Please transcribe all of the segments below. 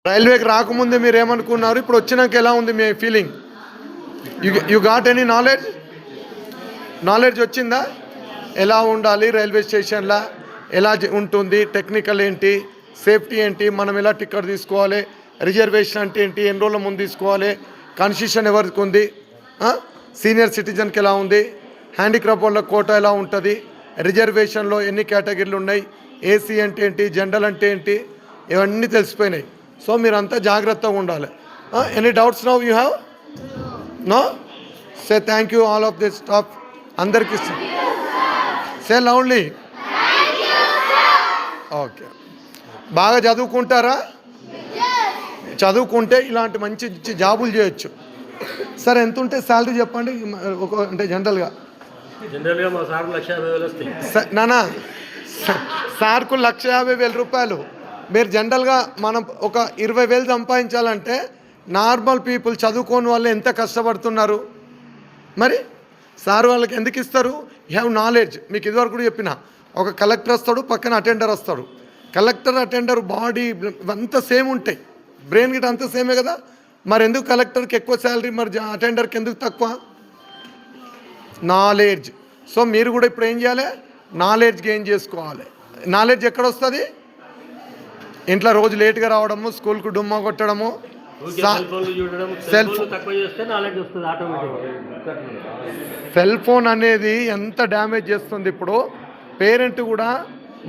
రైల్వేకి రాకముందు మీరు ఏమనుకున్నారు, ఇప్పుడు వచ్చినాక ఎలా ఉంది మీ feeling? You got any knowledge వచ్చిందా? ఎలా ఉండాలి రైల్వే స్టేషన్లో, ఎలా ఉంటుంది, టెక్నికల్ ఏంటి, సేఫ్టీ ఏంటి, మనం ఎలా టికెట్ తీసుకోవాలి, రిజర్వేషన్ అంటే ఏంటి, ఎన్ని రోజుల ముందు తీసుకోవాలి, కన్సెషన్ ఎవరికి ఉంది, సీనియర్ సిటిజన్కి ఎలా ఉంది, హ్యాండిక్రాఫ్ట్ వాళ్ళ కోటా ఎలా ఉంటుంది, రిజర్వేషన్లో ఎన్ని కేటగిరీలు ఉన్నాయి, ఏసీ అంటే ఏంటి, జనరల్ అంటే ఏంటి, ఇవన్నీ తెలిసిపోయినాయి. సో మీరంతా జాగ్రత్తగా ఉండాలి. Any doubts now you have? No? Say thank you all of this staff. అందరికీ సే లౌడ్లీ. ఓకే. బాగా చదువుకుంటారా? చదువుకుంటే ఇలాంటి మంచి జాబులు చేయొచ్చు. సరే, ఎంత ఉంటే శాలరీ చెప్పండి. అంటే జనరల్గా మా సార్ 1,50,000 వస్తాయి. నానా, సార్కు 1,50,000 రూపాయలు. మీరు జనరల్గా మనం ఒక 20,000 సంపాదించాలంటే నార్మల్ పీపుల్ చదువుకోని వాళ్ళు ఎంత కష్టపడుతున్నారు మరి. సార్ వాళ్ళకి ఎందుకు ఇస్తారు? You have knowledge. మీకు ఇదివరకు కూడా చెప్పిన, ఒక కలెక్టర్ వస్తాడు, పక్కన అటెండర్ వస్తాడు. కలెక్టర్ అటెండర్ బాడీ అంతా సేమ్ ఉంటాయి, బ్రెయిన్ గిట్ అంతా సేమే కదా. మరి ఎందుకు కలెక్టర్కి ఎక్కువ శాలరీ, మరి అటెండర్కి ఎందుకు తక్కువ? నాలెడ్జ్. సో మీరు కూడా ఇప్పుడు ఏం చేయాలి? నాలెడ్జ్ గెయిన్ చేసుకోవాలి. నాలెడ్జ్ ఎక్కడ వస్తుంది? ఇంట్లో రోజు లేట్గా రావడము, స్కూల్కు డుమ్మా కొట్టడము, సెల్ ఫోన్ అనేది ఎంత డ్యామేజ్ చేస్తుంది. ఇప్పుడు పేరెంట్ కూడా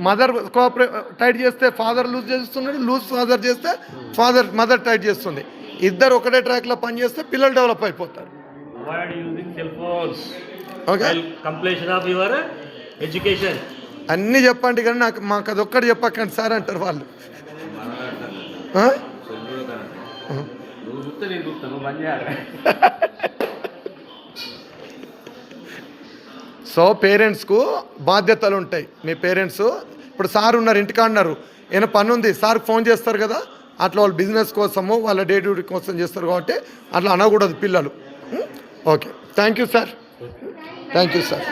మదర్ టైట్ చేస్తే ఫాదర్ లూజ్ చేస్తున్నాడు, ఫాదర్ చేస్తే మదర్ టైట్ చేస్తుంది. ఇద్దరు ఒకటే ట్రాక్లో పని చేస్తే పిల్లలు డెవలప్ అయిపోతారు. అన్నీ చెప్పండి కానీ మాకు అదొక్కటి చెప్పకండి సార్ అంటారు వాళ్ళు. సో పేరెంట్స్కు బాధ్యతలు ఉంటాయి. మీ పేరెంట్స్ ఇప్పుడు సార్ ఉన్నారు, ఇంటికా ఉన్నారు, ఏమైనా పని ఉంది సార్కి ఫోన్ చేస్తారు కదా, అట్లా వాళ్ళు బిజినెస్ కోసము వాళ్ళ డే డ్యూటీ కోసం చేస్తారు కాబట్టి అట్లా అనకూడదు పిల్లలు. Okay, thank you sir. Thank you sir.